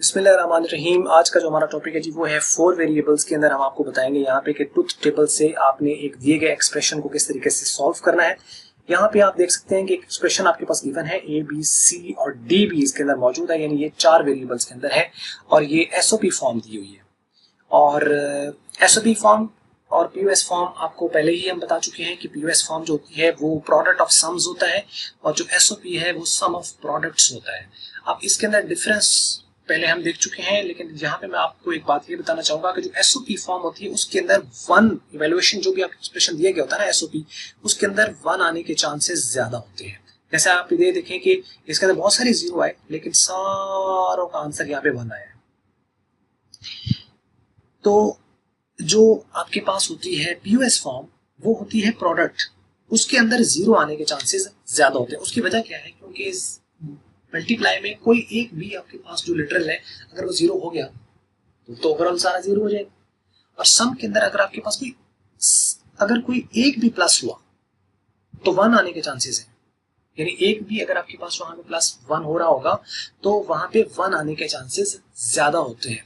बिस्मिल्लाहिर्रहमानिर्रहीम। आज का जो हमारा टॉपिक है जी वो है फोर वेरिएबल्स के अंदर हम आपको बताएंगे यहाँ पे कि ट्रुथ टेबल से आपने एक दिए गए एक्सप्रेशन को किस तरीके से सॉल्व करना है। यहाँ पे आप देख सकते हैं कि एक एक्सप्रेशन आपके पास गिवन है, ए बी सी और डी भी इसके अंदर मौजूद है, यानी ये चार वेरिएबल्स के अंदर है और ये एसओपी फॉर्म दी हुई है। और एसओपी फॉर्म और पीओएस फॉर्म आपको पहले ही हम बता चुके हैं कि पीओएस फॉर्म जो होती है वो प्रोडक्ट ऑफ सम्स होता है और जो एसओपी है वो सम ऑफ प्रोडक्ट्स होता है। अब इसके अंदर डिफरेंस पहले हम देख चुके हैं, लेकिन यहाँ पे मैं आपको एक बात ये बताना चाहूंगा कि जो एसओपी फॉर्म होती है उसके अंदर वन इवेल्युएशन जो भी आपको एक्सप्रेशन दिया गया होता है ना एसओपी, उसके अंदर वन आने के चांसेस ज्यादा होते हैं। जैसे आप ये देखें कि इसके अंदर बहुत सारे जीरो आए लेकिन सारों का आंसर यहाँ पे वन आया है। तो जो आपके पास होती है पीओएस फॉर्म वो होती है प्रोडक्ट, उसके अंदर जीरो आने के चांसेस ज्यादा होते हैं। उसकी वजह क्या है? क्योंकि इस मल्टीप्लाई में कोई एक भी आपके पास जो लिटरल है अगर वो जीरो हो गया तो ओवरऑल सारा जीरो हो जाएगा। और सम के अंदर अगर आपके पास कोई एक भी प्लस हुआ तो वन आने के चांसेस है, यानी एक भी अगर आपके पास वहां पे प्लस वन हो रहा होगा तो वहां पे वन आने के चांसेस ज्यादा होते हैं।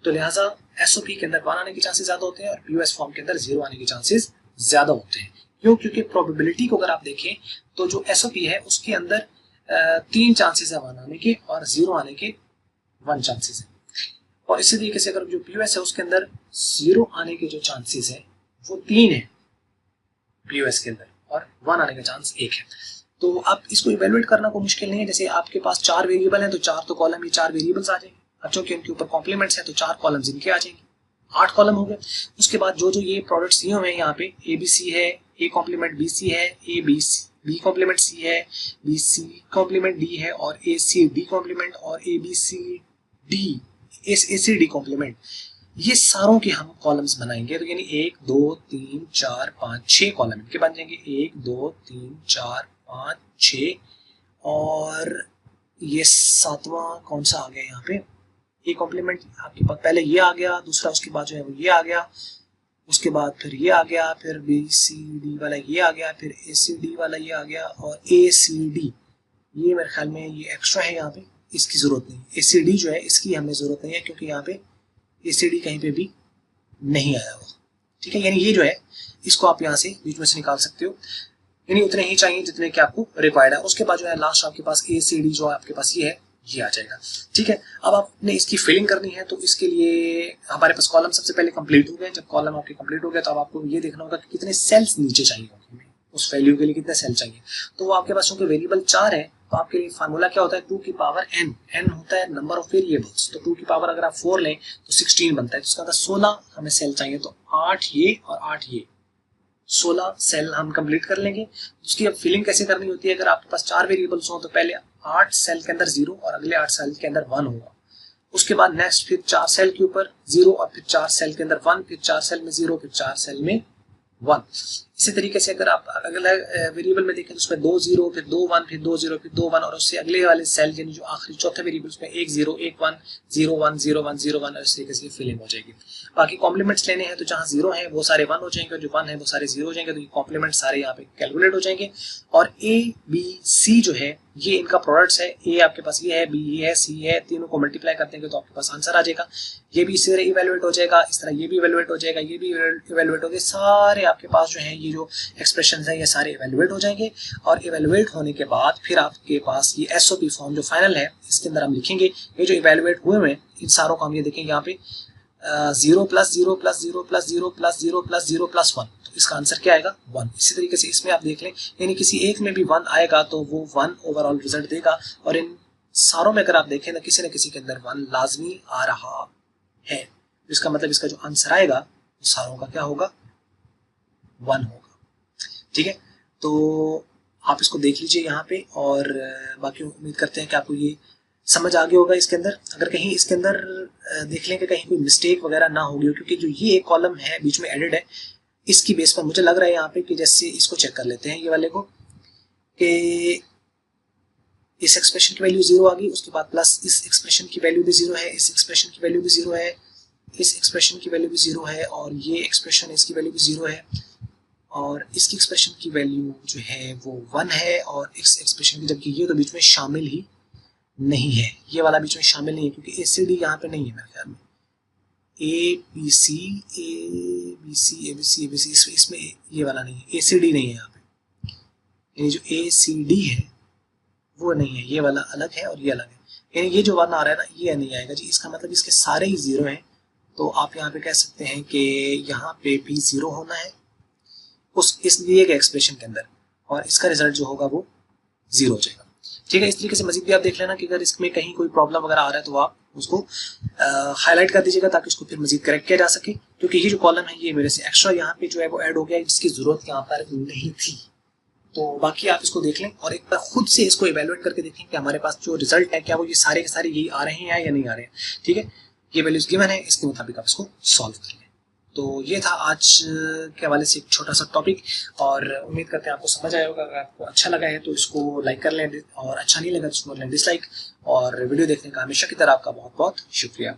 तो लिहाजा एसओपी के अंदर वन आने के चांसेस ज्यादा होते हैं और पीओएस फॉर्म के अंदर जीरो आने के चांसेस ज्यादा होते हैं। क्यों? क्योंकि प्रोबेबिलिटी को अगर आप देखें तो जो एसओपी है उसके अंदर तीन चांसेस है वन आने के और जीरो आने के वन चांसेस है। और इसी तरीके से अगर जो पीओएस है उसके अंदर जीरो आने के जो चांसेस है वो तीन है पीओएस के अंदर और वन आने का चांस एक है। तो आप इसको इवेलुएट करना को मुश्किल नहीं है। जैसे आपके पास चार वेरिएबल हैं तो चार तो कॉलम, ये चार वेरिएबल्स आ जाएंगे। अच्छा, कि उनके ऊपर कॉम्प्लीमेंट्स हैं तो चार कॉलम्स इनके आ जाएंगे, आठ कॉलम हो गए। उसके बाद जो जो ये प्रोडक्ट्स दिए हुए हैं यहाँ पे ए बी सी है, ए कॉम्प्लीमेंट बी सी है, A B B complement C है, बी सी कॉम्प्लीमेंट डी है और ए सी डी कॉम्प्लीमेंट और A B C D A C D complement, ये सारों के हम कॉलम्स बनाएंगे। तो यानी एक दो तीन चार पाँच छह कॉलम इनके बन जाएंगे, एक दो तीन चार पाँच छः और ये सातवां कौन सा आ गया यहाँ पे? ए कॉम्प्लीमेंट आपके पास पहले ये आ गया, दूसरा उसके बाद जो है वो ये आ गया, उसके बाद फिर ये आ गया, फिर बी सी डी वाला ये आ गया, फिर ए सी डी वाला ये आ गया और ए सी डी, ये मेरे ख्याल में ये एक्स्ट्रा है यहाँ पे, इसकी जरूरत नहीं। ए सी डी जो है इसकी हमें जरूरत नहीं है क्योंकि यहाँ पे ए सी डी कहीं पे भी नहीं आया हुआ। ठीक है, यानी ये जो है इसको आप यहाँ से बीच में से निकाल सकते हो, यानी उतने ही चाहिए जितने कि आपको रिक्वायर्ड है। उसके बाद जो है लास्ट आपके पास ए सी डी जो आपके पास ये है ये आ जाएगा। ठीक है, अब आपने इसकी फिलिंग करनी है तो इसके लिए हमारे पास कॉलम सबसे पहले कंप्लीट हो गए। जब कॉलम आपके कंप्लीट हो गया तो अब आपको ये देखना होगा कि कितने सेल्स नीचे चाहिए होंगे, उस वैल्यू के लिए कितने सेल चाहिए। तो वो आपके पास चूंकि वेरिएबल चार है तो आपके लिए फार्मूला क्या होता है? टू की पावर एन, एन होता है नंबर ऑफ वेरिएबल्स। तो टू की पावर अगर आप फोर लें तो 16 बनता है, जिसका मतलब 16 हमें सेल चाहिए। तो 8 ये और 8 ये, 16 सेल हम कंप्लीट कर लेंगे। उसकी अब फिलिंग कैसे करनी होती है? अगर आपके पास चार वेरिएबल्स हो तो पहले 8 सेल के अंदर जीरो और अगले 8 सेल के अंदर वन होगा। उसके बाद नेक्स्ट फिर 4 सेल के ऊपर जीरो और फिर 4 सेल के अंदर वन, फिर 4 सेल में जीरो, फिर 4 सेल में वन। इसी तरीके से अगर आप अगले वेरिएबल में देखें तो उसमें 2 जीरो, फिर 2 वन, फिर 2 जीरो, फिर 2 वन और उससे अगले वाले सेल यानी जो आखिरी चौथे वेरिएबल उसमें 1 जीरो, 1 वन, 0 1, 0 1, 0 1 और इस तरीके से फिलिंग हो जाएगी। बाकी कॉम्प्लीमेंट्स लेने हैं तो जहाँ जीरो है वो सारे वन हो जाएंगे, जो वन है वो सारे जीरो हो जाएंगे। तो ये कॉम्प्लीमेंट सारे यहाँ पे कैलकुलेट हो जाएंगे। और ए बी सी जो है ये इनका प्रोडक्ट्स है। ए आपके पास ये है, बी ये है, सी है, तीनों को मल्टीप्लाई कर देंगे तो आपके पास आंसर आ जाएगा। ये भी इसी तरह इवेलुएट हो जाएगा, इस तरह ये भी इवेलुएट हो जाएगा, ये भी इवेलुएट हो गए। सारे आपके पास जो है ये जो एक्सप्रेशन है ये सारे इवेलुएट हो जाएंगे। और इवेलुएट होने के बाद फिर आपके पास ये एसओपी फॉर्म जो फाइनल है इसके अंदर हम लिखेंगे। ये जो इवेलुएट हुए हैं इन सारों को हम ये देखेंगे यहाँ पे 0 plus 0 plus 0 plus 0 plus 0 plus 0 plus 1, तो इसका आंसर क्या आएगा? 1। इसी तरीके से इसमें आप देख लें, यानी किसी एक में भी 1 आएगा तो वो 1 ओवरऑल रिजल्ट देगा। और इन सारों में अगर आप देखें ना किसी न किसी के अंदर 1 लाजमी आ रहा है, इसका मतलब इसका जो आंसर आएगा वो सारों का क्या होगा? 1 होगा। ठीक है, तो आप इसको देख लीजिए यहाँ पे और बाकी उम्मीद करते हैं कि आपको ये समझ आ गया होगा। इसके अंदर अगर कहीं इसके अंदर देख लें कि कहीं कोई मिस्टेक वगैरह ना होगी, क्योंकि जो ये एक कॉलम है बीच में एडेड है इसकी बेस पर मुझे लग रहा है यहाँ पे कि जैसे इसको चेक कर लेते हैं ये वाले को कि इस एक्सप्रेशन की वैल्यू 0 आ गई, उसके बाद प्लस इस एक्सप्रेशन की वैल्यू भी 0 है, इस एक्सप्रेशन की वैल्यू भी 0 है, इस एक्सप्रेशन की वैल्यू भी 0 है और ये एक्सप्रेशन इसकी वैल्यू भी 0 है और इसकी एक्सप्रेशन की वैल्यू जो है वो 1 है और इस एक्सप्रेशन की, जबकि ये तो बीच में शामिल ही नहीं है, ये वाला बीच में शामिल नहीं है क्योंकि ए सी डी यहाँ पे नहीं है मेरे ख्याल में। A B C A B C A B C A B C इसमें ये वाला नहीं है, ए सी डी नहीं है यहाँ पे। यानी जो ए सी डी है वो नहीं है, ये वाला अलग है और ये अलग है। यानी ये जो वाला आ रहा है ना ये नहीं आएगा जी, इसका मतलब इसके सारे ही जीरो हैं। तो आप यहाँ पे कह सकते हैं कि यहाँ पे भी जीरो होना है उस इस दिए गए एक्सप्रेशन के अंदर, और इसका रिजल्ट जो होगा वो जीरो हो जाएगा। ठीक है, इस तरीके से मजीद भी आप देख लेना कि अगर इसमें कहीं कोई प्रॉब्लम वगैरह आ रहा है तो आप उसको हाईलाइट कर दीजिएगा ताकि उसको फिर मजीद करेक्ट किया जा सके, क्योंकि ये जो कॉलम है ये मेरे से एक्स्ट्रा यहाँ पे जो है वो ऐड हो गया है जिसकी जरूरत यहाँ पर नहीं थी। तो बाकी आप इसको देख लें और एक बार खुद से इसको इवेलुएट करके देखें कि हमारे पास जो रिजल्ट है क्या वो ये सारे के सारे यही आ रहे हैं या नहीं आ रहे हैं। ठीक है, ये वैल्यूज गिवन है, इसके मुताबिक आप इसको सॉल्व कर लें। तो ये था आज के हवाले से एक छोटा सा टॉपिक, और उम्मीद करते हैं आपको समझ आया होगा। अगर आपको अच्छा लगा है तो इसको लाइक कर लें और अच्छा नहीं लगा तो इसको डिसलाइक। और वीडियो देखने का हमेशा की तरह आपका बहुत बहुत शुक्रिया।